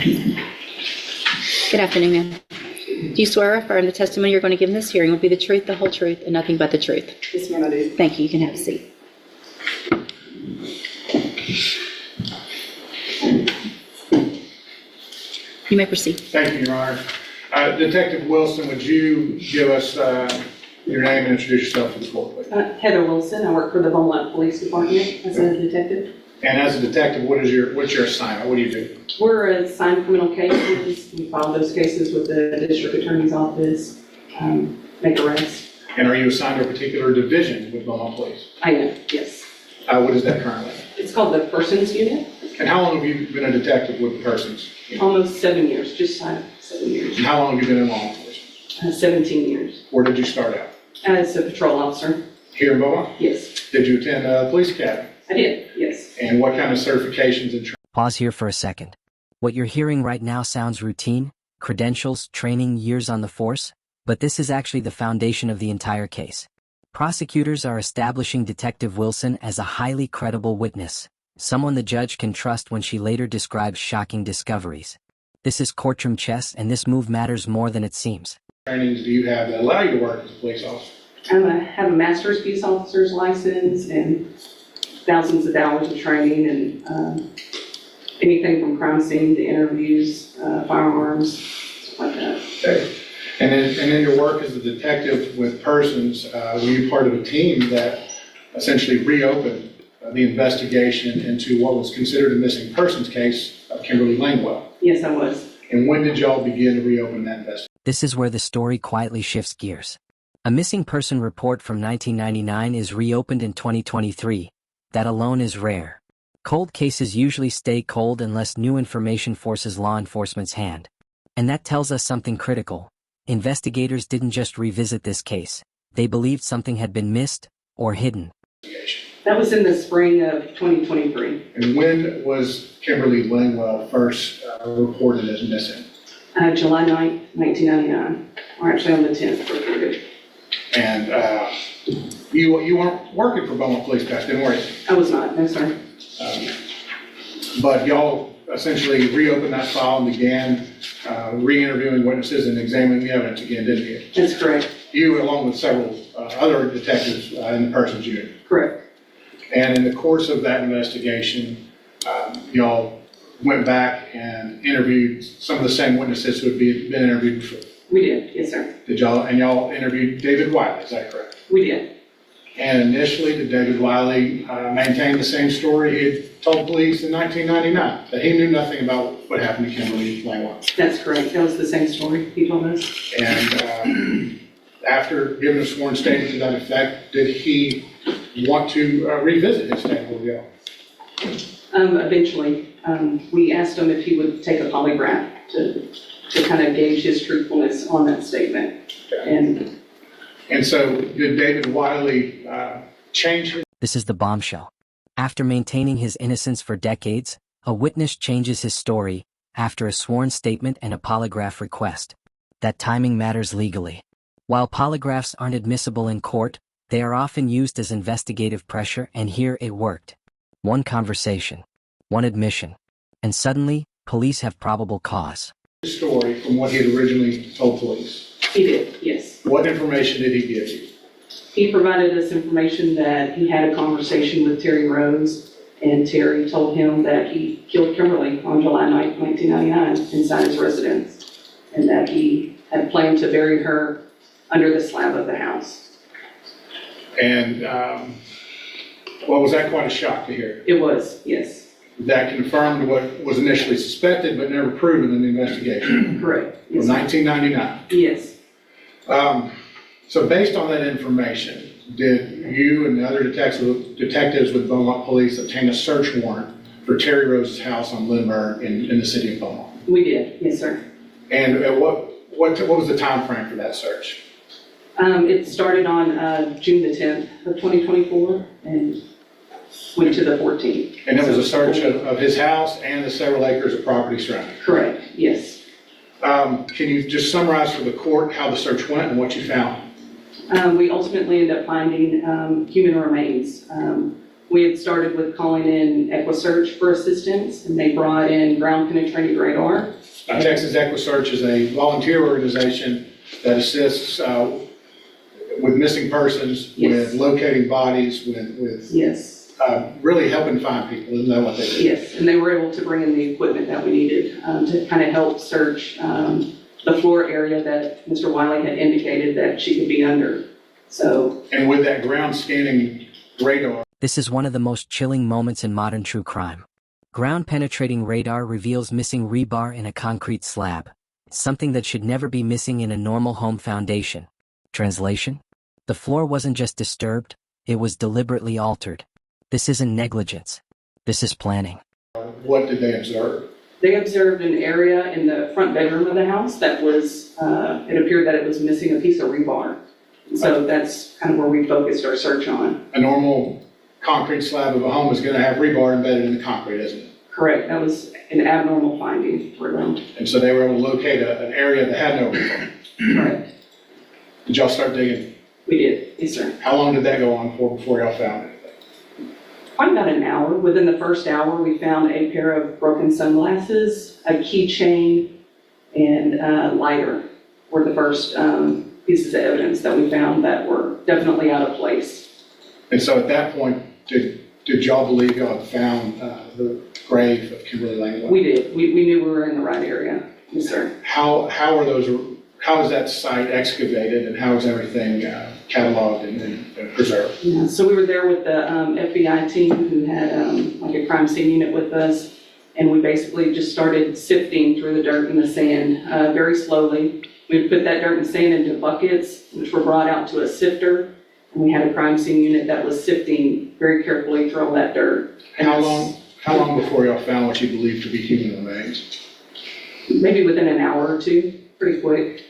Good afternoon, ma'am. Do you swear or affirm the testimony you're going to give in this hearing will be the truth, the whole truth, and nothing but the truth? Yes, ma'am, I do. Thank you. You can have a seat. You may proceed. Thank you, Your Honor. Detective Wilson, would you give us your name and introduce yourself to the court, please? Heather Wilson. I work for the Beaumont Police Department as a detective. And as a detective, what's your assignment? What do you do? We're assigned criminal cases. We file those cases with the district attorney's office, make arrests. And are you assigned to a particular division with Beaumont Police? I am, yes. What is that currently? It's called the Persons Unit. And how long have you been a detective with persons? Almost 7 years, just 7 years. And how long have you been in law enforcement? 17 years. Where did you start out? As a patrol officer. Here in Beaumont? Yes. Did you attend a police academy? I did, yes. And what kind of certifications and training? Pause here for a second. What you're hearing right now sounds routine, credentials, training, years on the force, but this is actually the foundation of the entire case. Prosecutors are establishing Detective Wilson as a highly credible witness, someone the judge can trust when she later describes shocking discoveries. This is courtroom chess, and this move matters more than it seems. Trainings do you have that allow you to work as a police officer? I have a master's peace officer's license and thousands of hours of training and anything from crime scene to interviews, firearms, stuff like that. Okay. And in your work as a detective with persons, were you part of a team that essentially reopened the investigation into what was considered a missing persons case of Kimberly Langwell? Yes, I was. And when did y'all begin to reopen that investigation? This is where the story quietly shifts gears. A missing person report from 1999 is reopened in 2023. That alone is rare. Cold cases usually stay cold unless new information forces law enforcement's hand. And that tells us something critical. Investigators didn't just revisit this case. They believed something had been missed or hidden. That was in the spring of 2023. And when was Kimberly Langwell first reported as missing? July 9th, 1999, or actually on the 10th, reported. And you weren't working for Beaumont Police back then, were you? I was not, no sir. But y'all essentially reopened that file and began re-interviewing witnesses and examining the evidence again, didn't you? That's correct. You, along with several other detectives in the persons unit. Correct. And in the course of that investigation, y'all went back and interviewed some of the same witnesses who had been interviewed before. We did, yes sir. Y'all interviewed David Wiley, is that correct? We did. And initially, did David Wiley maintain the same story he had told police in 1999, that he knew nothing about what happened to Kimberly Langwell? That's correct. That was the same story he told us. And after giving a sworn statement to that effect, did he want to revisit his statement with y'all? Eventually, we asked him if he would take a polygraph to kind of gauge his truthfulness on that statement. And so did David Wiley change his? This is the bombshell. After maintaining his innocence for decades, a witness changes his story after a sworn statement and a polygraph request. That timing matters legally. While polygraphs aren't admissible in court, they are often used as investigative pressure, and here it worked. One conversation, one admission, and suddenly, police have probable cause. Story from what he had originally told police. He did, yes. What information did he give you? He provided us information that he had a conversation with Terry Rose, and Terry told him that he killed Kimberly on July 9th, 1999 inside his residence, and that he had planned to bury her under the slab of the house. And well, was that quite a shock to hear? It was, yes. That confirmed what was initially suspected but never proven in the investigation. Correct. Yes. From 1999. Yes. So based on that information, did you and the other detectives with Beaumont Police obtain a search warrant for Terry Rose's house on Lindbergh in the city of Beaumont? We did, yes, sir. And what was the time frame for that search? It started on June the 10th of 2024 and went to the 14th. And it was a search of his house and the several acres of property surrounding it? Correct, yes. Can you just summarize for the court how the search went and what you found? We ultimately ended up finding human remains We had started with calling in EquiSearch for assistance, and they brought in ground penetrating radar. Texas EquiSearch is a volunteer organization that assists with missing persons, Yes. with locating bodies, with Yes, really helping find people. Isn't that what they do? yes, and they were able to bring in the equipment that we needed to kind of help search the floor area that Mr. Wiley had indicated that she could be under. So, And with that ground scanning radar, This is one of the most chilling moments in modern true crime. Ground-penetrating radar reveals missing rebar in a concrete slab, something that should never be missing in a normal home foundation. Translation? The floor wasn't just disturbed, it was deliberately altered. This isn't negligence. This is planning. what did they observe? they observed an area in the front bedroom of the house that was, it appeared that it was missing a piece of rebar. So that's kind of where we focused our search on. A normal concrete slab of a home is going to have rebar embedded in the concrete, isn't it? Correct, that was an abnormal finding for them. And so they were able to locate an area that had no rebar. Correct, Did y'all start digging? we did, yes, sir. How long did that go on for before y'all found anything? Probably about an hour. Within the first hour, we found a pair of broken sunglasses, a keychain, and a lighter were the first pieces of evidence that we found that were definitely out of place. And so at that point, did y'all believe y'all had found the grave of Kimberly Langlois? We did. We knew we were in the right area. Yes, sir. How is that site excavated and how is everything cataloged and preserved? Yeah, so we were there with the FBI team who had like a crime scene unit with us, and we basically just started sifting through the dirt and the sand very slowly. We put that dirt and sand into buckets, which were brought out to a sifter, and we had a crime scene unit that was sifting very carefully through all that dirt. How long before y'all found what you believed to be human remains? Maybe within an hour or two, pretty quick.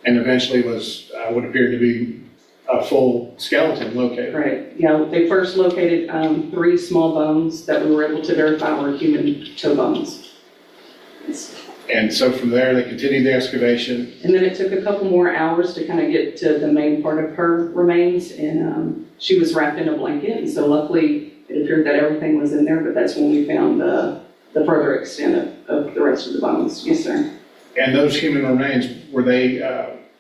And eventually was what appeared to be a full skeleton located. Right, yeah, they first located 3 small bones that we were able to verify were human toe bones. And so from there, they continued the excavation. And then it took a couple more hours to kind of get to the main part of her remains, and she was wrapped in a blanket, and so luckily it appeared that everything was in there, but that's when we found the further extent of the rest of the bones. Yes, sir. And those human remains, were they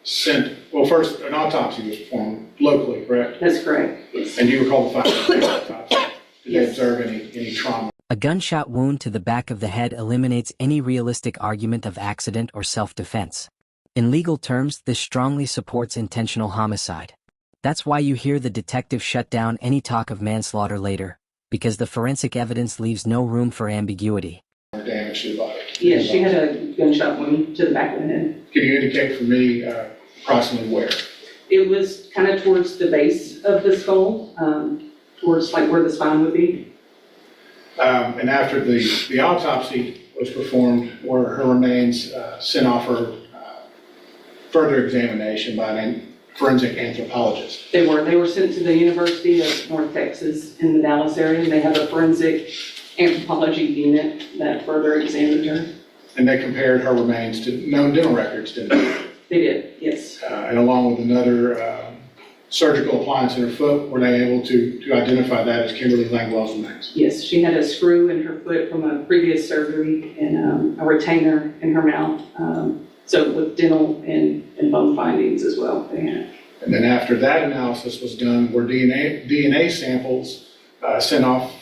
sent, well, first, an autopsy was performed locally, correct? That's correct, yes. And you recall the findings of the autopsy? Did they Yes. observe any trauma? A gunshot wound to the back of the head eliminates any realistic argument of accident or self-defense. In legal terms, this strongly supports intentional homicide. That's why you hear the detective shut down any talk of manslaughter later, because the forensic evidence leaves no room for ambiguity. Or damage to the body? Yes, she had a gunshot wound to the back of the head. Can you indicate for me approximately where? It was kind of towards the base of the skull, towards like where the spine would be. And after the autopsy was performed, were her remains sent off for further examination by an forensic anthropologist? They were sent to the University of North Texas in the Dallas area, and they have a forensic anthropology unit that further examined her. And they compared her remains to known dental records, didn't they? They did, yes. And along with another surgical appliance in her foot, were they able to identify that as Kimberly Langlois' remains? Yes, she had a screw in her foot from a previous surgery and a retainer in her mouth. So with dental and bone findings as well, they had. And then after that analysis was done, were DNA samples sent off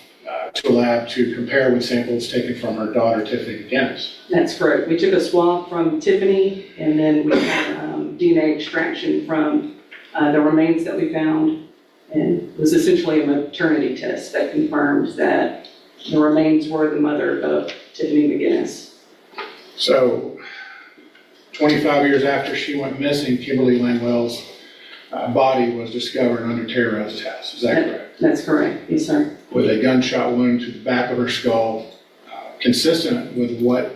to a lab to compare with samples taken from her daughter, Tiffany McGinnis? That's correct. We took a swab from Tiffany, and then we had DNA extraction from the remains that we found, and it was essentially a maternity test that confirmed that the remains were the mother of Tiffany McGinnis. So 25 years after she went missing, Kimberly Langlois' body was discovered under Terry Rose's house. Is that correct? That's correct, yes, sir. With a gunshot wound to the back of her skull, consistent with what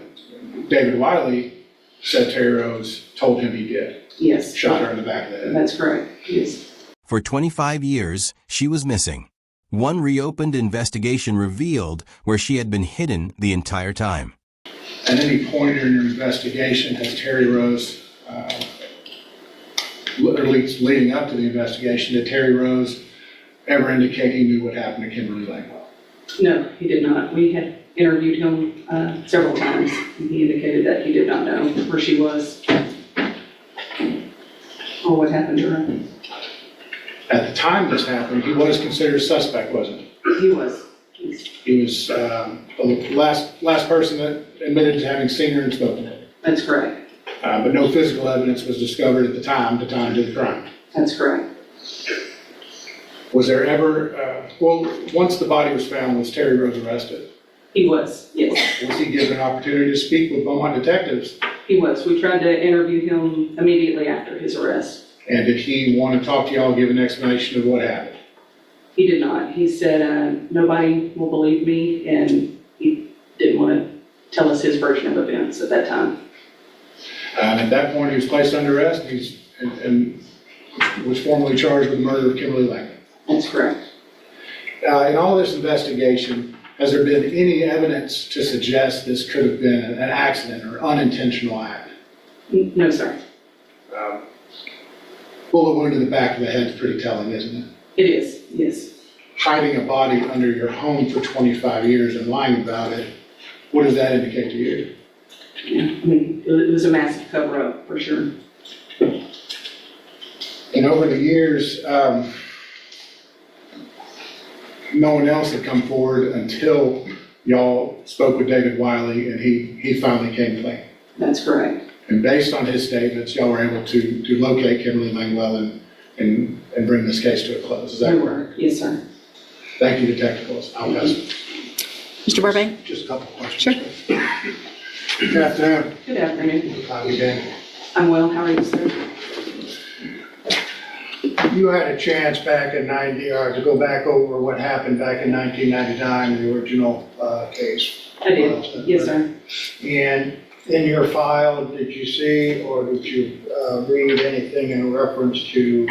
David Wiley said Terry Rose told him he did. Yes. Shot her in the back of the head. That's correct, yes. For 25 years, she was missing. One reopened investigation revealed where she had been hidden the entire time. At any point in your investigation, has Terry Rose, or at least leading up to the investigation, did Terry Rose ever indicate he knew what happened to Kimberly Langwell? No, he did not. We had interviewed him several times, and he indicated that he did not know where she was or what happened to her. At the time this happened, he was considered a suspect, wasn't he? He was. He was the last person that admitted to having seen her and spoken to her. That's correct. But no physical evidence was discovered at the time of the crime. That's correct. Was there ever, once the body was found, was Terry Rose arrested? He was, yes. Was he given an opportunity to speak with Beaumont detectives? He was. We tried to interview him immediately after his arrest. And did he want to talk to y'all, give an explanation of what happened? He did not. He said, nobody will believe me, and he didn't want to tell us his version of events at that time. And at that point, he was placed under arrest and was formally charged with the murder of Kimberly Langwell. That's correct. In all this investigation, has there been any evidence to suggest this could have been an accident or unintentional act? No, sir. Bullet wound in the back of the head is pretty telling, isn't it? It is, yes. Hiding a body under your home for 25 years and lying about it, what does that indicate to you? Yeah, I mean, it was a massive cover-up, for sure. And over the years, no one else had come forward until y'all spoke with David Wiley and he finally came clean. That's correct. And based on his statements, y'all were able to locate Kimberly Langwell and bring this case to a close. Is that We correct? were, yes, sir. Thank you, Detective Wilson. I'll pass it. Mr. Burbank? Just a couple of questions. Sure. Good afternoon. Good afternoon. How are you doing? I'm well. How are you, sir? You had a chance back in to go back over what happened back in 1999, the original case. I did. Yes, sir. And in your file, did you see or did you read anything in reference to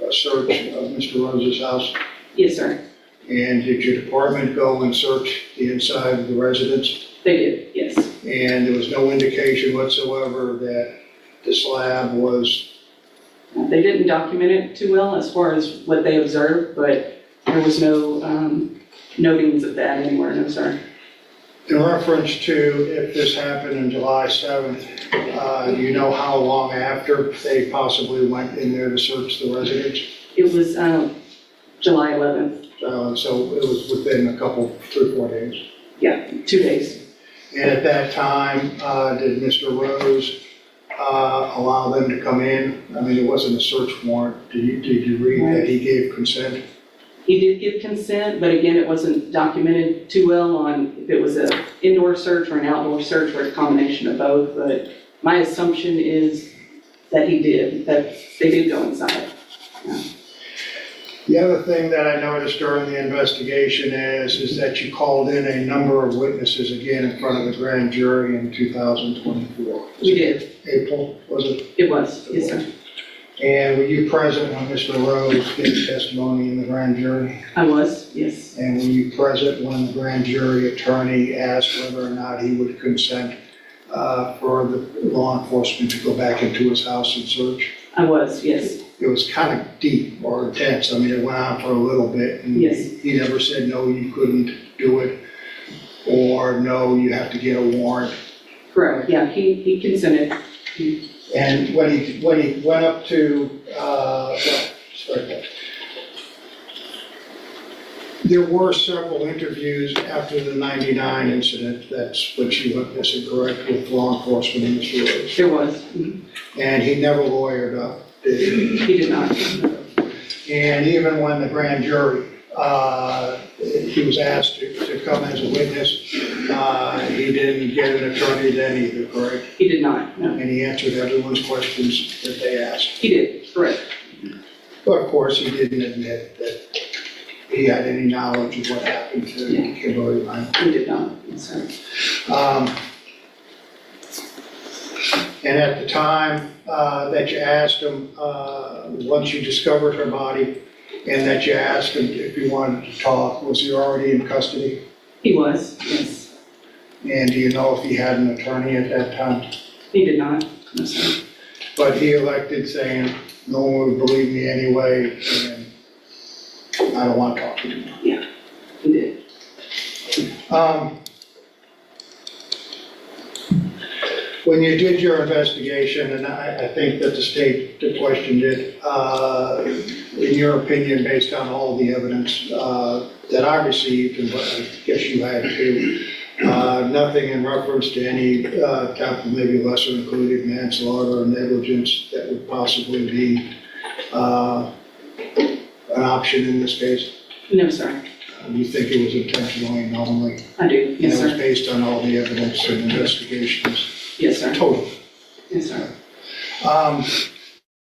a search of Mr. Rose's house? Yes, sir. And did your department go and search the inside of the residence? They did, yes. And there was no indication whatsoever that the slab was. They didn't document it too well as far as what they observed, but there was no notings of that anywhere, no, sir. In reference to if this happened on July 7th, do you know how long after they possibly went in there to search the residence? It was July 11th. So it was within a couple, 3 or 4 days. Yeah, 2 days. And at that time, did Mr. Rose allow them to come in? I mean, it wasn't a search warrant. Did you read that he gave consent? He did give consent, but again, it wasn't documented too well on if it was an indoor search or an outdoor search or a combination of both, but my assumption is that he did, that they did go inside. Yeah. The other thing that I noticed during the investigation is that you called in a number of witnesses again in front of the grand jury in 2024. We did. April, was it? It was, yes, sir. And were you present when Mr. Rose gave testimony in the grand jury? I was, yes. And were you present when the grand jury attorney asked whether or not he would consent for the law enforcement to go back into his house and search? I was, yes. It was kind of deep or intense. I mean, it went on for a little bit. And Yes. he never said, no, you couldn't do it, or no, you have to get a warrant. Correct, yeah, he consented. And when he went up to, there were several interviews after the 99 incident, that's what you witnessed, correct, with law enforcement in Mr. Rose. There was. And he never lawyered up, did he? He did not. And even when the grand jury, he was asked to come as a witness, he didn't get an attorney then either, correct? He did not, no. And he answered everyone's questions that they asked. He did, correct. But of course, he didn't admit that he had any knowledge of what happened to Kimberly Langwell. He did not, yes, sir. And at the time that you asked him, once you discovered her body, and that you asked him if he wanted to talk, was he already in custody? He was, yes. And do you know if he had an attorney at that time? He did not, no, sir. But he elected saying, no one would believe me anyway, and I don't want to talk to you anymore. He did. When you did your investigation, and I think that the state questioned it, in your opinion, based on all the evidence that I received, and what I guess you had too, nothing in reference to any type of maybe lesser included manslaughter or negligence that would possibly be an option in this case? No, sir. You think it was intentional and knowingly? I do. And Yes, it was sir. based on all the evidence and investigations? Yes, sir. Total. Yes, sir.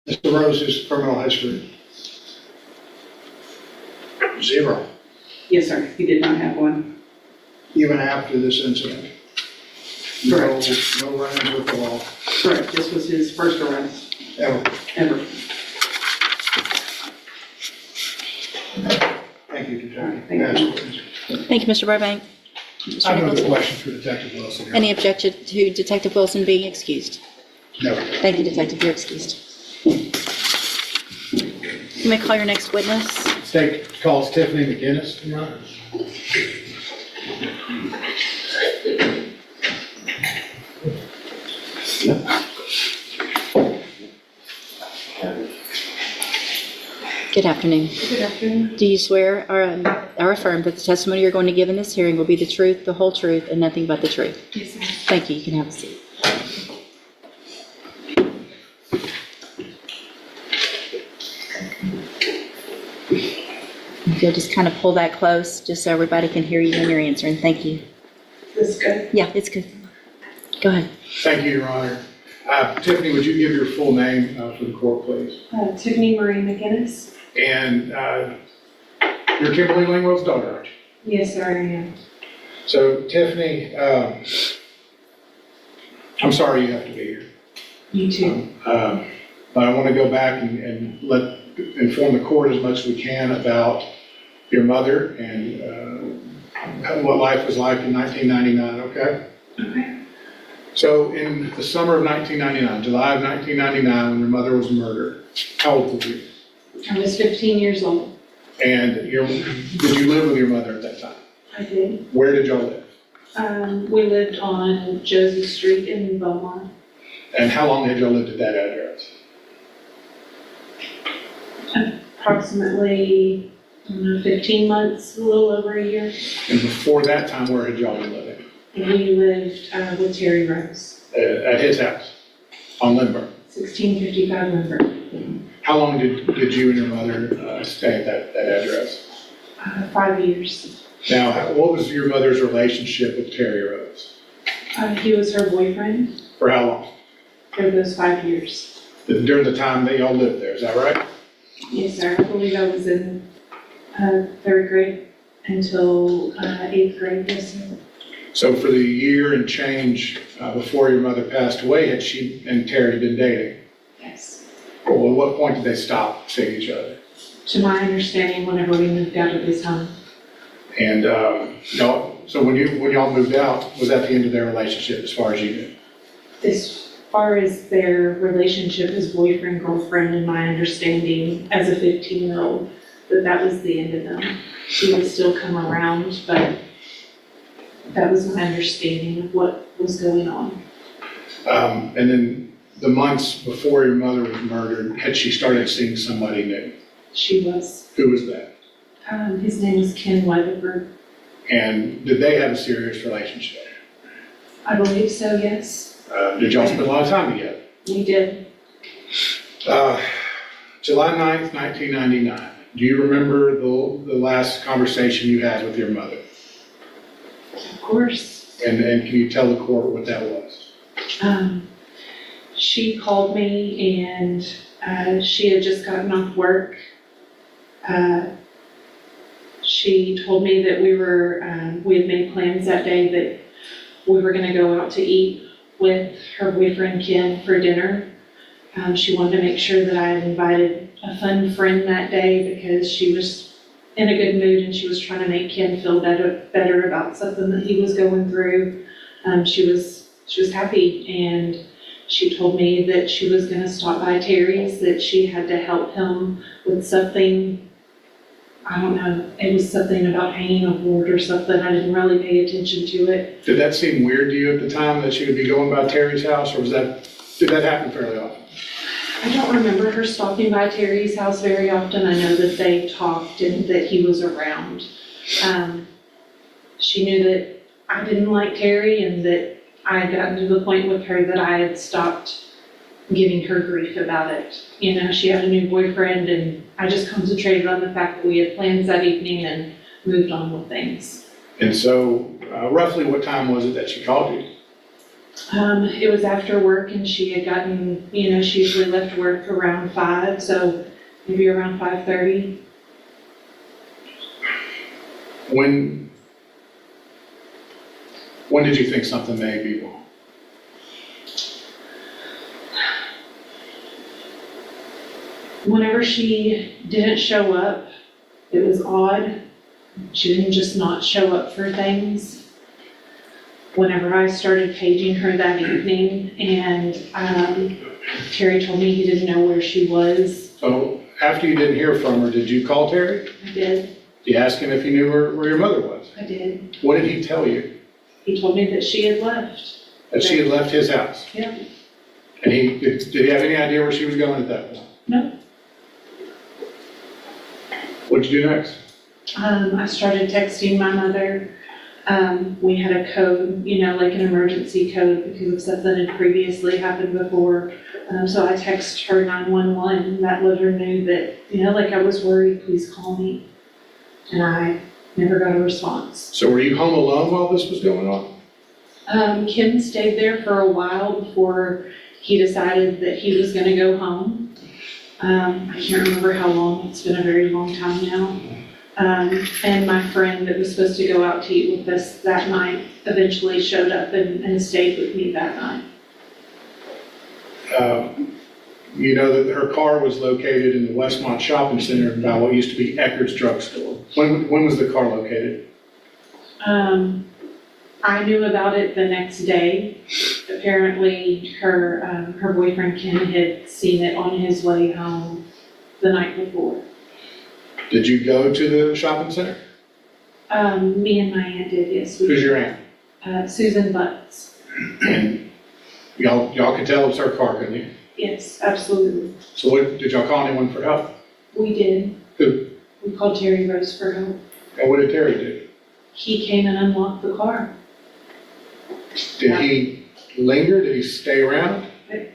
Mr. Rose's criminal history? 0, Yes, sir. He did not have one. even after this incident? Correct. No run-ins with the law, Correct. This was his first arrest ever? ever. Thank you, Detective. All right, thank you. Next, please. Thank you, Mr. Burbank. Mr. I have Nicholson. another question for Detective Wilson here. Any objection to Detective Wilson being excused? No. Thank you, Detective, you're excused. You may call your next witness. State calls Tiffany McGinnis, Your Honor. Good afternoon. Good afternoon. Do you swear or affirm that the testimony you're going to give in this hearing will be the truth, the whole truth, and nothing but the truth? Yes, ma'am. Thank you. You can have a seat. If you'll just kind of pull that close, just so everybody can hear you when you're answering. Thank you. This is good. Yeah, it's good. Go ahead. Thank you, Your Honor. Tiffany, would you give your full name for the court, please? Tiffany Marie McGinnis. And you're Kimberly Langwell's daughter, aren't you? Yes, sir, I am. So Tiffany, I'm sorry you have to be here. You too. But I want to go back and inform the court as much as we can about your mother and what life was like in 1999, okay? Okay. So in the summer of 1999, July of 1999, when your mother was murdered, how old were you? I was 15 years old. And did you live with your mother at that time? I did. Where did y'all live? We lived on Josie Street in Beaumont. And how long had y'all lived at that address? Approximately, 15 months, a little over a year. And before that time, where had y'all been living? We lived with Terry Rose, At his house on Lindbergh. 1655 Lindbergh. How long did you and your mother stay at that address? 5 years. Now, what was your mother's relationship with Terry Rose? He was her boyfriend For how long? for those 5 years. During the time that y'all lived there, is that right? Yes, sir. I believe I was in 3rd grade until 8th grade, yes, sir. So for the year and change before your mother passed away, had she and Terry been dating? Yes. Well, at what point did they stop seeing each other? To my understanding, whenever we moved out of this home. And so when y'all moved out, was that the end of their relationship as far as you knew? As far as their relationship as boyfriend, girlfriend, and my understanding as a 15-year-old, that was the end of them. He would still come around, but that was my understanding of what was going on. And then the months before your mother was murdered, had she started seeing somebody new? She was. Who was that? His name was Ken Weatherford. And did they have a serious relationship? I believe so, yes. Did y'all spend a lot of time together? We did. July 9th, 1999. Do you remember the last conversation you had with your mother? Of course. And can you tell the court what that was? She called me and she had just gotten off work. She told me that we had made plans that day that we were gonna go out to eat with her boyfriend Ken for dinner. She wanted to make sure that I had invited a fun friend that day because she was in a good mood and she was trying to make Ken feel better about something that he was going through. She was happy, and she told me that she was gonna stop by Terry's, that she had to help him with something I don't know, it was something about hanging a board or something. I didn't really pay attention to it. Did that seem weird to you at the time that she would be going by Terry's house, or did that happen fairly often? I don't remember her stopping by Terry's house very often. I know that they talked and that he was around. She knew that I didn't like Terry and that I had gotten to the point with her that I had stopped giving her grief about it. You know, she had a new boyfriend and I just concentrated on the fact that we had plans that evening and moved on with things. And so, roughly what time was it that she called you? It was after work and she had gotten, you know, she usually left work around 5, so maybe around 5:30. When did you think something may be wrong? Whenever she didn't show up, it was odd. She didn't just not show up for things. Whenever I started paging her that evening and Terry told me he didn't know where she was. So, after you didn't hear from her, did you call Terry? I did. Did you ask him if he knew where your mother was? I did. What did he tell you? He told me that she had left. That she had left his house? Yeah. And did he have any idea where she was going at that point? No. What'd you do next? I started texting my mother. We had a code, you know, like an emergency code because of something had previously happened before. So I texted her 911. That let her know that, you know, like I was worried, please call me. And I never got a response. So were you home alone while this was going on? Kim stayed there for a while before he decided that he was gonna go home. I can't remember how long, it's been a very long time now. And my friend that was supposed to go out to eat with us that night eventually showed up and stayed with me that night. You know that her car was located in the Westmont Shopping Center by what used to be Eckerd's Drugstore. When was the car located? I knew about it the next day. Apparently, her boyfriend Ken had seen it on his way home the night before. Did you go to the shopping center? Me and my aunt did, yes. Who's your aunt? Susan Butts. And y'all could tell it's her car, couldn't you? Yes, absolutely. So did y'all call anyone for help? We did. Who? We called Terry Rose for help. And what did Terry do? He came and unlocked the car. Did he linger? Did he stay around?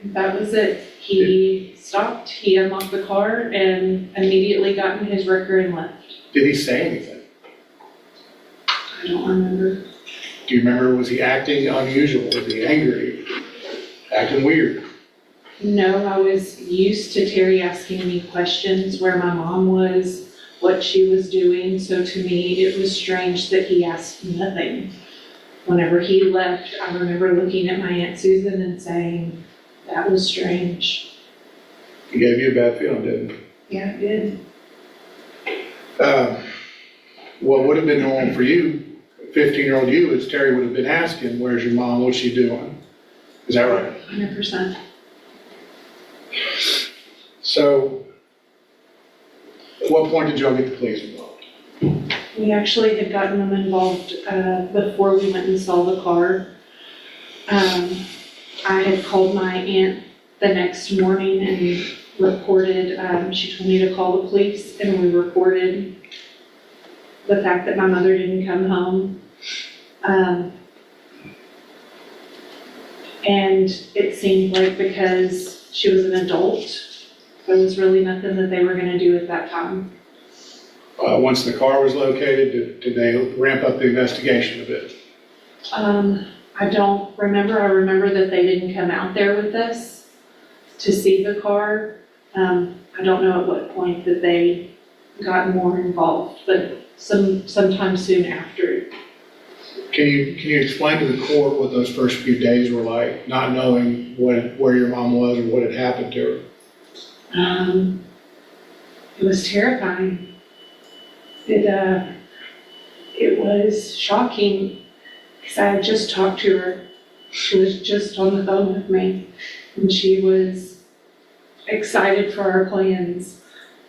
That was it. He stopped, he unlocked the car and immediately got in his wrecker and left. Did he say anything? I don't remember. Do you remember, was he acting unusual? Was he angry? Acting weird? No, I was used to Terry asking me questions where my mom was, what she was doing, so to me it was strange that he asked nothing. Whenever he left, I remember looking at my Aunt Susan and saying, that was strange. He gave you a bad feeling, didn't he? Yeah, it did. What would have been normal for you, 15-year-old you, is Terry would have been asking, where's your mom, what's she doing? Is that right? 100%. So, at what point did y'all get the police involved? We actually had gotten them involved before we went and saw the car. I had called my aunt the next morning and reported, she told me to call the police, and we reported the fact that my mother didn't come home. And it seemed like because she was an adult, there was really nothing that they were gonna do at that time. Once the car was located, did they ramp up the investigation a bit? I don't remember. I remember that they didn't come out there with us to see the car. I don't know at what point that they got more involved, but sometime soon after. Can you explain to the court what those first few days were like, not knowing where your mom was or what had happened to her? It was terrifying. It was shocking because I had just talked to her. She was just on the phone with me and she was excited for our plans.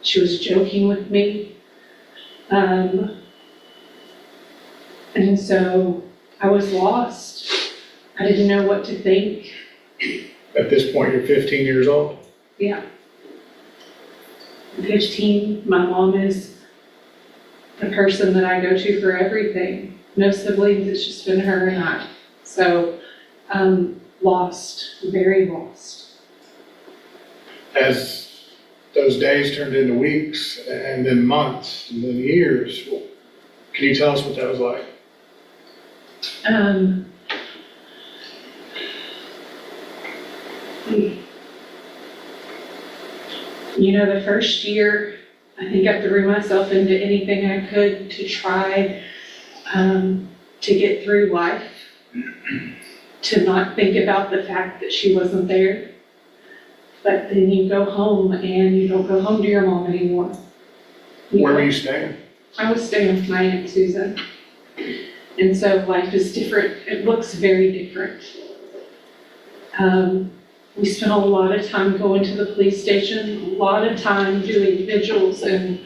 She was joking with me. And so I was lost. I didn't know what to think. At this point, you're 15 years old? Yeah. I'm 15, my mom is the person that I go to for everything. No siblings, it's just been her and I. So, lost, very lost. As those days turned into weeks, and then months, and then years, can you tell us what that was like? You know, the first year, I think I threw myself into anything I could to try to get through life, to not think about the fact that she wasn't there. But then you go home and you don't go home to your mom anymore. Where were you staying? I was staying with my Aunt Susan. And so life is different. It looks very different. We spent a lot of time going to the police station, a lot of time doing vigils and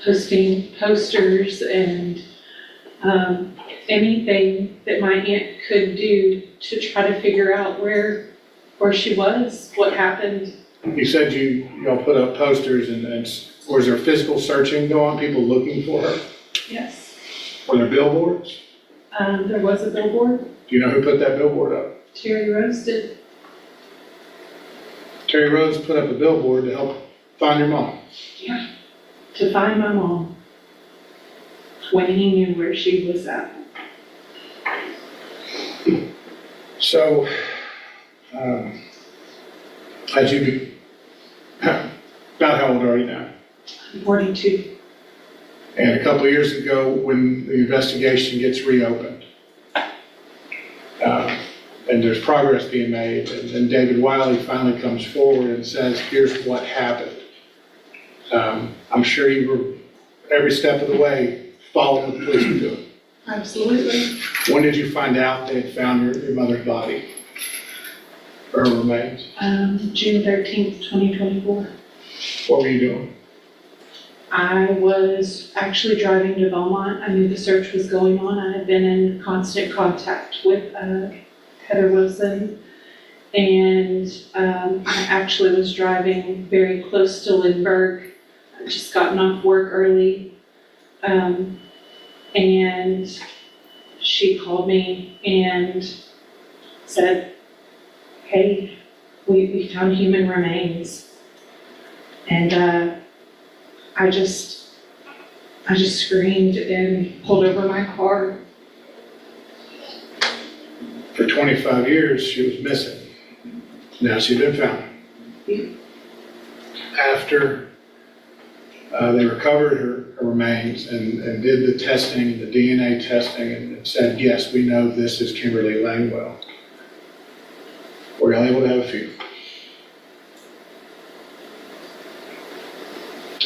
posting posters and anything that my aunt could do to try to figure out where she was, what happened. You said y'all put up posters and was there physical searching going on, people looking for her? Yes. Were there billboards? There was a billboard. Do you know who put that billboard up? Terry Rose did. Terry Rose put up a billboard to help find your mom. Yeah. To find my mom when he knew where she was at. So, as you about how old are you now? I'm 42. And a couple of years ago, when the investigation gets reopened, and there's progress being made, and David Wiley finally comes forward and says, here's what happened. I'm sure you were, every step of the way, following what the police were doing. Absolutely. When did you find out they had found your mother's body, or her remains? June 13th, 2024. What were you doing? I was actually driving to Beaumont. I knew the search was going on. I had been in constant contact with Heather Wilson, and I actually was driving very close to Lindbergh. I'd just gotten off work early, and she called me and said, hey, we found human remains. And I just screamed and pulled over my car. For 25 years, she was missing. Now she's been found. Yeah. After they recovered her remains and did the testing, the DNA testing, and said, yes, we know this is Kimberly Langwell, we're able to have a funeral.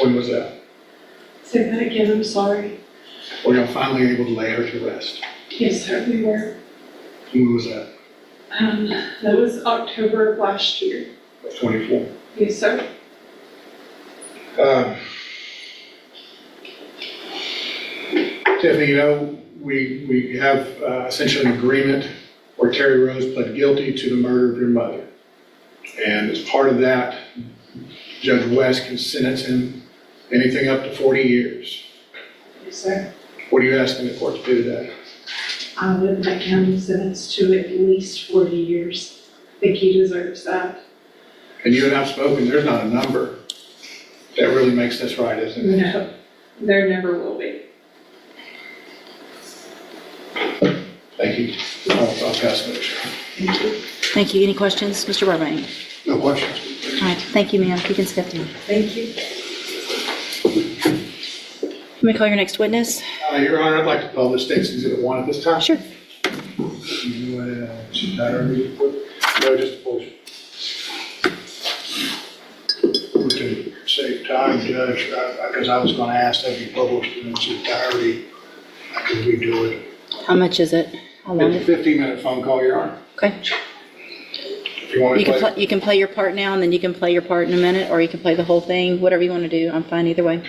When was that? Say that again, I'm sorry. We're finally able to lay her to rest. Yes, sir, we were. When was that? That was October of last year. Of 24. Yes, sir. Tiffany, you know, we have essentially an agreement where Terry Rose pled guilty to the murder of your mother. And as part of that, Judge West can sentence him anything up to 40 years. Yes, sir. What are you asking the court to do today? I would like him sentenced to at least 40 years. I think he deserves that. And you and I've spoken, there's not a number that really makes this right, is it? No, there never will be. Thank you. I'll pass it. Thank you. Thank you. Any questions, Mr. Burbank? No questions. All right, thank you, ma'am. You can step down. Thank you. Let me call your next witness. Your Honor, I'd like to call this State's Exhibit 1 at this time. Sure. You want to sit down or read it? No, just a portion. We can save time, Judge, because I was going to ask that be published in its entirety. I can redo it. How much is it? How long? It's a 15-minute phone call, Your Honor. Okay. If you want me to play. You can play your part now, and then you can play your part in a minute, or you can play the whole thing, whatever you want to do. I'm fine either way.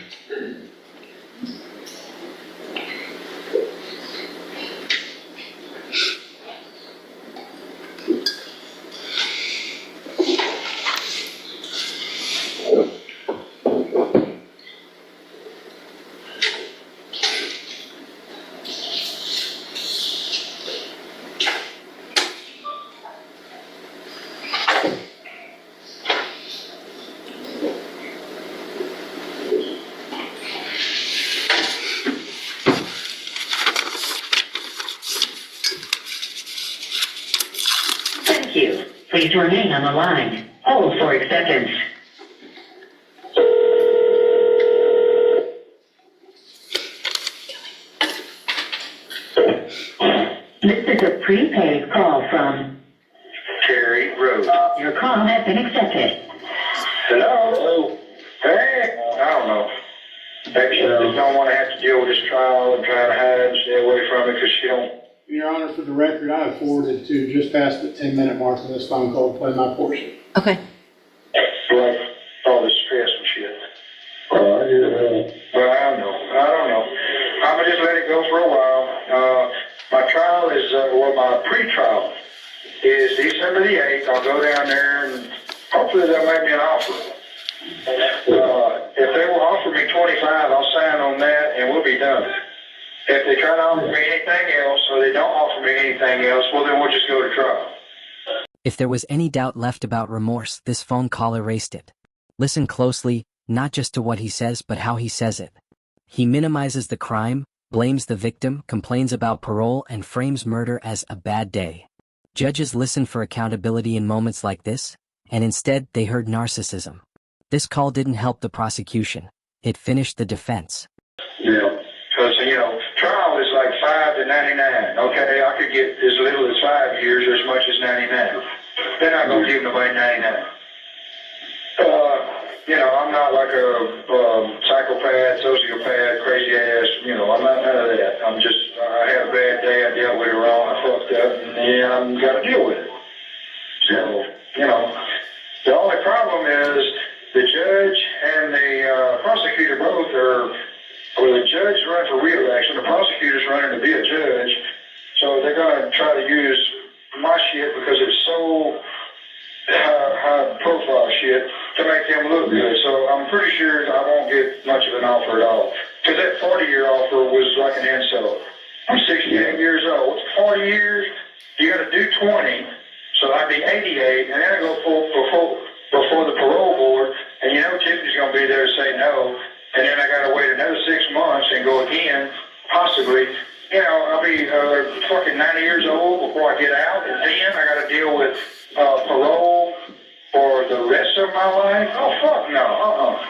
Thank you. Please remain on the line. Hold for acceptance. This is a prepaid call from Terry Rose. your call has been accepted. Hello? Hey? I don't know. Maybe she just don't want to have to deal with this trial and try to hide and stay away from it because she don't. Your Honor, for the record, I have forwarded to just past the 10-minute mark of this phone call to play my portion. Okay. Like all this stress and shit. Well, I don't know. I'm gonna just let it go for a while. My trial is, my pre-trial is December the 8th. I'll go down there and hopefully they'll make me an offer. If they will offer me 25, I'll sign on that and we'll be done. If they try to offer me anything else or they don't offer me anything else, well then we'll just go to trial. If there was any doubt left about remorse, this phone call erased it. Listen closely, not just to what he says, but how he says it. He minimizes the crime, blames the victim, complains about parole, and frames murder as a bad day. Judges listen for accountability in moments like this, and instead they heard narcissism. This call didn't help the prosecution. It finished the defense. Yeah, because, trial is like 5 to 99. Okay, I could get as little as 5 years or as much as 99. They're not going to give nobody 99. I'm not like a psychopath, sociopath, crazy ass, I'm not none of that. I had a bad day, I dealt with it wrong, I fucked up, and I'm got to deal with it. So, the only problem is the judge and the prosecutor both the judge is running for re-election, the prosecutor's running to be a judge, so they're going to try to use my shit because it's so high profile shit to make them look good. So I'm pretty sure I won't get much of an offer at all. Because that 40-year offer was like an insult. I'm 68 years old. 40 years, you got to do 20, so I'd be 88, and then I go before the parole board, and Tiffany's going to be there to say no, and then I got to wait another 6 months and go again, possibly. I'll be fucking 90 years old before I get out, and then I got to deal with parole for the rest of my life? Oh, fuck no.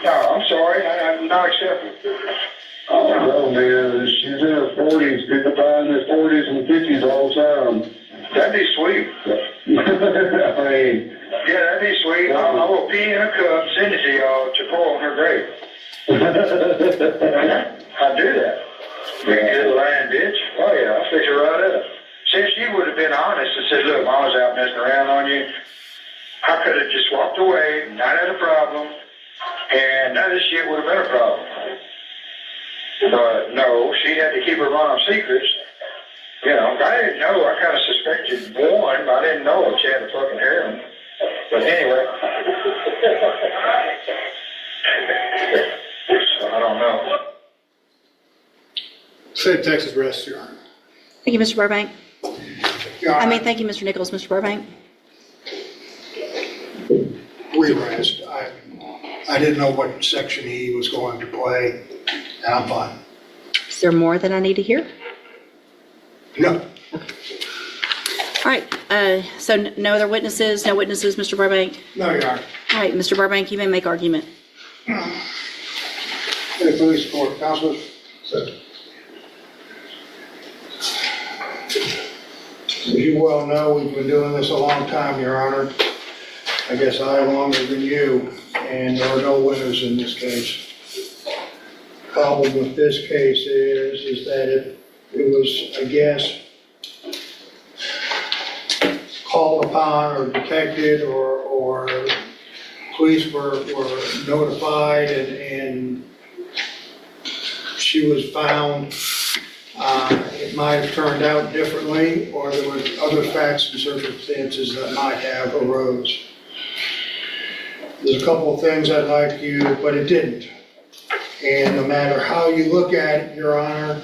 No, I'm sorry. I'm not accepting. No, man, she's in her 40s. People die in their 40s and 50s all the time. That'd be sweet. I mean, yeah, that'd be sweet. I will pee in a cup, send it to y'all to pour on her grave. I'd do that. You good lying bitch. Oh, yeah, I'll fix her right up. See, if she would have been honest and said, look, I was out messing around on you, I could have just walked away, not had a problem, and none of this shit would have been a problem. But no, she had to keep her mom's secrets. I didn't know. I kind of suspected one, but I didn't know if she had a fucking heroin. But anyway. So I don't know. State of Texas rests, Your Honor. Thank you, Mr. Burbank. Your Honor, Thank you, Mr. Nichols. Mr. Burbank? re-arrest. I didn't know what section he was going to play, and I'm fine. Is there more that I need to hear? No. All right, so no other witnesses? No witnesses, Mr. Burbank? No, Your Honor. All right, Mr. Burbank, you may make argument. Hey, police court, counselors. As you well know, we've been doing this a long time, Your Honor. I guess I longer than you, and there are no winners in this case. Problem with this case is that it was, I guess, called upon or detected or police were notified and she was found. It might have turned out differently, or there were other facts and circumstances that might have arose. There's a couple of things I'd like you, but it didn't. And no matter how you look at it, Your Honor,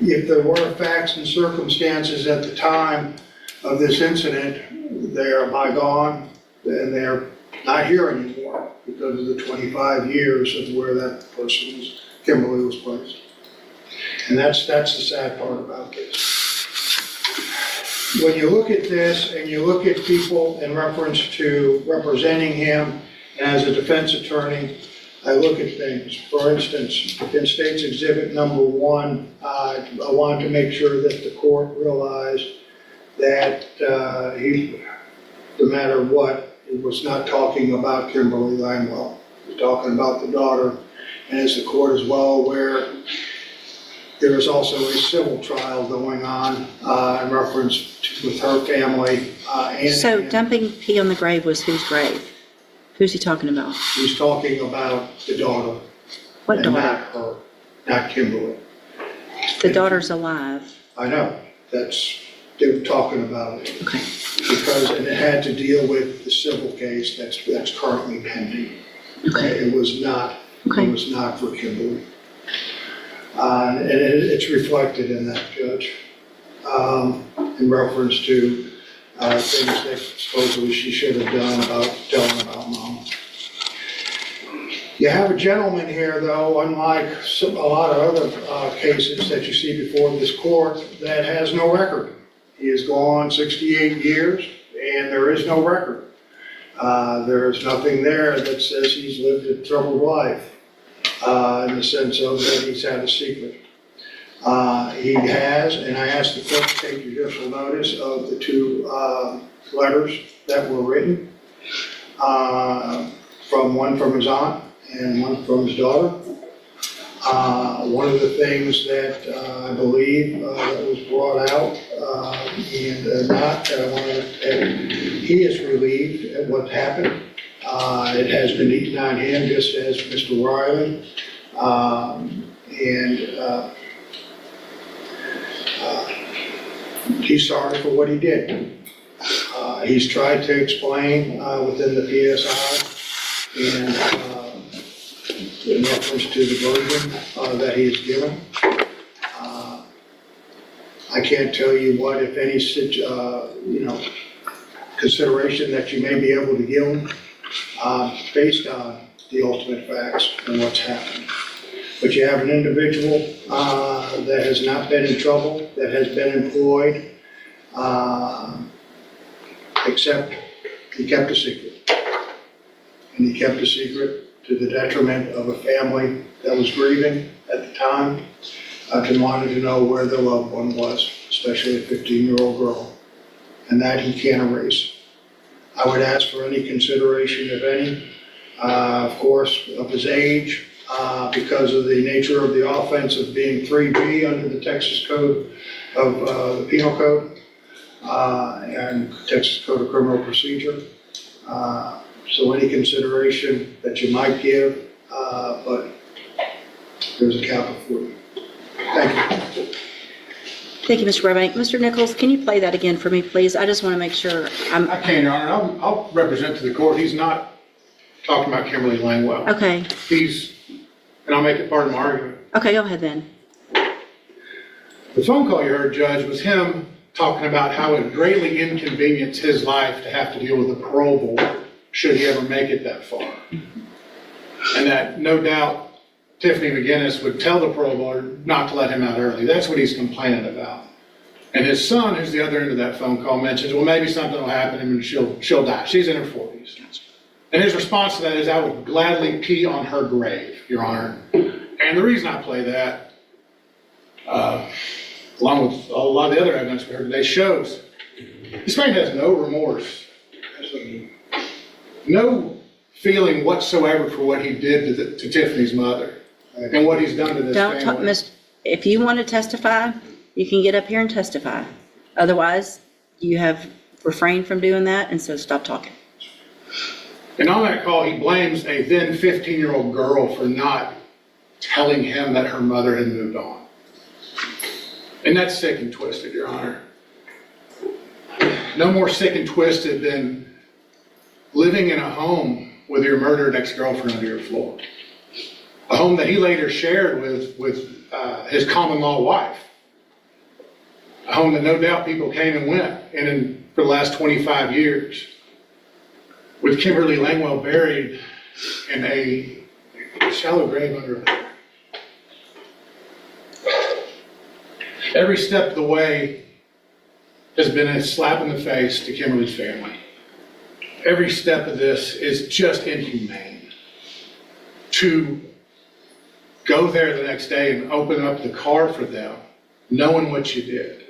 if there were facts and circumstances at the time of this incident they're bygone, and they're not here anymore because of the 25 years of where that person was, Kimberly was placed. And that's the sad part about this. When you look at this and you look at people in reference to representing him as a defense attorney, I look at things. For instance, in State's Exhibit number 1, I wanted to make sure that the court realized that he, no matter what, he was not talking about Kimberly Langwell. He was talking about the daughter. And as the court is well aware, there is also a civil trial going on in reference to, with her family. So dumping pee on the grave was whose grave? Who's he talking about? He's talking about the daughter. What and daughter? not her, not Kimberly. The daughter's alive. I know, they were talking about it. Okay. Because, and it had to deal with the civil case that's currently pending. Okay. It was not for Kimberly. And it's reflected in that, Judge, in reference to things that supposedly she should have done about telling about Mom. You have a gentleman here, though, unlike a lot of other cases that you see before this court, that has no record. He has gone 68 years, and there is no record. There is nothing there that says he's lived a troubled life. In the sense of that he's had a secret. He has, and I asked the court to take judicial notice of the 2 letters that were written, one from his aunt and one from his daughter. One of the things that I believe that was brought out, he is relieved at what happened. It has been eaten on him, just as Mr. Riley. He's sorry for what he did. He's tried to explain within the PSI and in reference to the version that he has given. I can't tell you what, if any, consideration that you may be able to give him based on the ultimate facts and what's happened. But you have an individual that has not been in trouble, that has been employed, except he kept a secret. And he kept a secret to the detriment of a family that was grieving at the time, and wanted to know where their loved one was, especially a 15-year-old girl, and that he can't erase. I would ask for any consideration, if any, of course, of his age, because of the nature of the offense of being 3G under the Texas Code of the Penal Code and Texas Code of Criminal Procedure. So any consideration that you might give, but there's a cap of 40. Thank you. Thank you, Mr. Burbank. Mr. Nichols, can you play that again for me, please? I just want to make sure I can, Your Honor. I'll represent to the court. He's not talking about Kimberly Langwell. Okay. And I'll make it part of my argument. Okay, go ahead then. The phone call you heard, Judge, was him talking about how it greatly inconvenienced his life to have to deal with a parole board should he ever make it that far. And that no doubt Tiffany McGinnis would tell the parole board not to let him out early. That's what he's complaining about. And his son, who's the other end of that phone call, mentions, well, maybe something will happen to him and she'll die. She's in her 40s. And his response to that is, I would gladly pee on her grave, Your Honor. And the reason I play that, along with a lot of the other evidence we heard today, shows this man has no remorse, no feeling whatsoever for what he did to Tiffany's mother and what he's done to this family. If you want to testify, you can get up here and testify. Otherwise, you have refrained from doing that, and so stop talking. And on that call, he blames a then 15-year-old girl for not telling him that her mother had moved on. And that's sick and twisted, Your Honor. No more sick and twisted than living in a home with your murdered ex-girlfriend under your floor. A home that he later shared with his common law wife. A home that no doubt people came and went. And in for the last 25 years, with Kimberly Langwell buried in a shallow grave under her. Every step of the way has been a slap in the face to Kimberly's family. Every step of this is just inhumane. To go there the next day and open up the car for them, knowing what you did.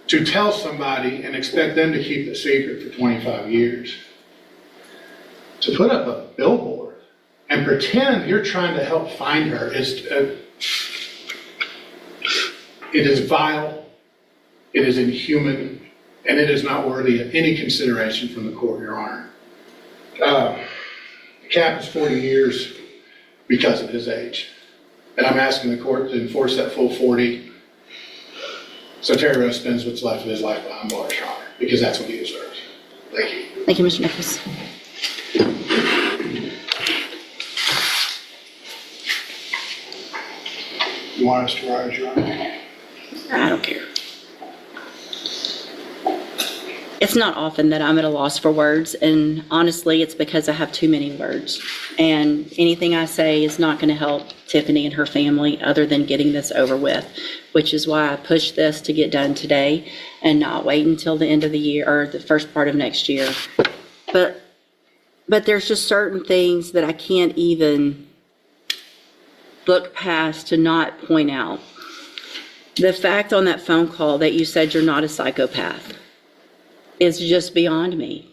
To tell somebody and expect them to keep the secret for 25 years. To put up a billboard and pretend you're trying to help find her it is vile, it is inhuman, and it is not worthy of any consideration from the court, Your Honor. The cap is 40 years because of his age. And I'm asking the court to enforce that full 40 so Terry Rose spends what's left of his life behind bars, Your Honor, because that's what he deserves. Thank you. Thank you, Mr. Nichols. You want us to rise, Your Honor? I don't care. It's not often that I'm at a loss for words, and honestly, it's because I have too many words. And anything I say is not going to help Tiffany and her family other than getting this over with, which is why I pushed this to get done today and not wait until the end of the year or the first part of next year. But there's just certain things that I can't even look past to not point out. The fact on that phone call that you said you're not a psychopath is just beyond me.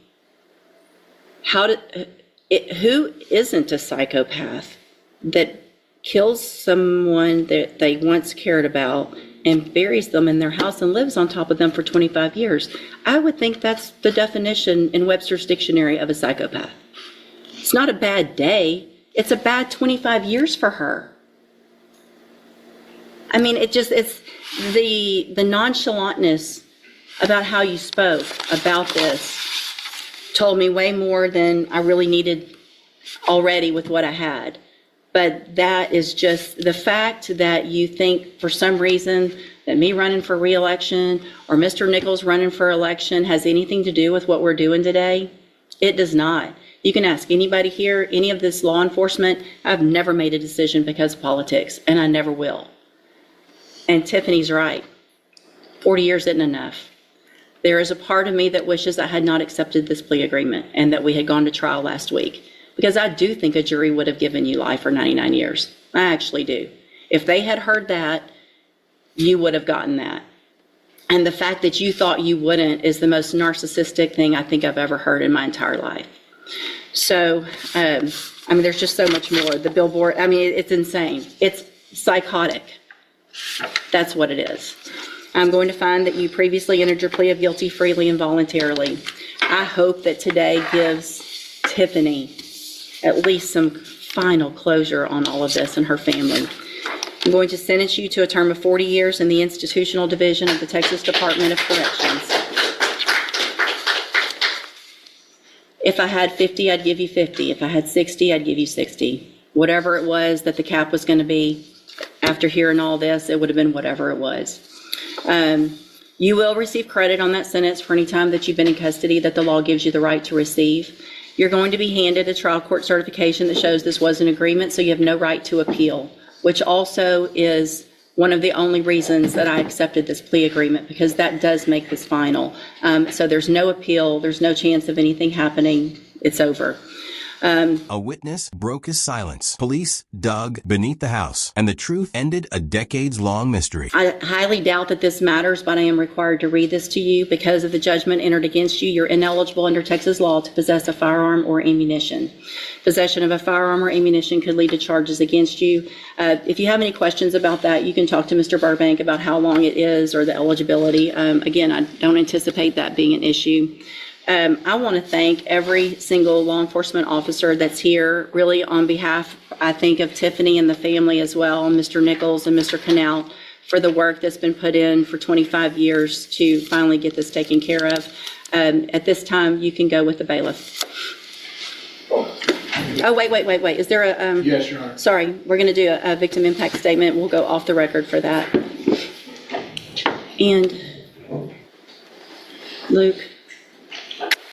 Who isn't a psychopath that kills someone that they once cared about and buries them in their house and lives on top of them for 25 years? I would think that's the definition in Webster's dictionary of a psychopath. It's not a bad day. It's a bad 25 years for her. I mean, it's the nonchalantness about how you spoke about this told me way more than I really needed already with what I had. But that is just the fact that you think for some reason that me running for re-election or Mr. Nichols running for election has anything to do with what we're doing today. It does not. You can ask anybody here, any of this law enforcement. I've never made a decision because of politics, and I never will. And Tiffany's right. 40 years isn't enough. There is a part of me that wishes I had not accepted this plea agreement and that we had gone to trial last week, because I do think a jury would have given you life for 99 years. I actually do. If they had heard that, you would have gotten that. And the fact that you thought you wouldn't is the most narcissistic thing I think I've ever heard in my entire life. So, there's just so much more. The billboard, it's insane. It's psychotic. That's what it is. I'm going to find that you previously entered your plea of guilty freely and voluntarily. I hope that today gives Tiffany at least some final closure on all of this and her family. I'm going to sentence you to a term of 40 years in the institutional division of the Texas Department of Corrections. If I had 50, I'd give you 50. If I had 60, I'd give you 60. Whatever it was that the cap was going to be, after hearing all this, it would have been whatever it was. You will receive credit on that sentence for any time that you've been in custody that the law gives you the right to receive. You're going to be handed a trial court certification that shows this was an agreement, so you have no right to appeal, which also is one of the only reasons that I accepted this plea agreement, because that does make this final. So there's no appeal, there's no chance of anything happening, it's over. A witness broke his silence. Police dug beneath the house, and the truth ended a decades-long mystery. I highly doubt that this matters, but I am required to read this to you. Because of the judgment entered against you, you're ineligible under Texas law to possess a firearm or ammunition. Possession of a firearm or ammunition could lead to charges against you. If you have any questions about that, you can talk to Mr. Burbank about how long it is or the eligibility. Again, I don't anticipate that being an issue. I want to thank every single law enforcement officer that's here, really on behalf, I think, of Tiffany and the family as well, Mr. Nichols and Mr. Canal, for the work that's been put in for 25 years to finally get this taken care of. At this time, you can go with the bailiff. Oh, wait. Is there a... Yes, Your Honor. Sorry, we're going to do a victim impact statement. We'll go off the record for that. And Luke...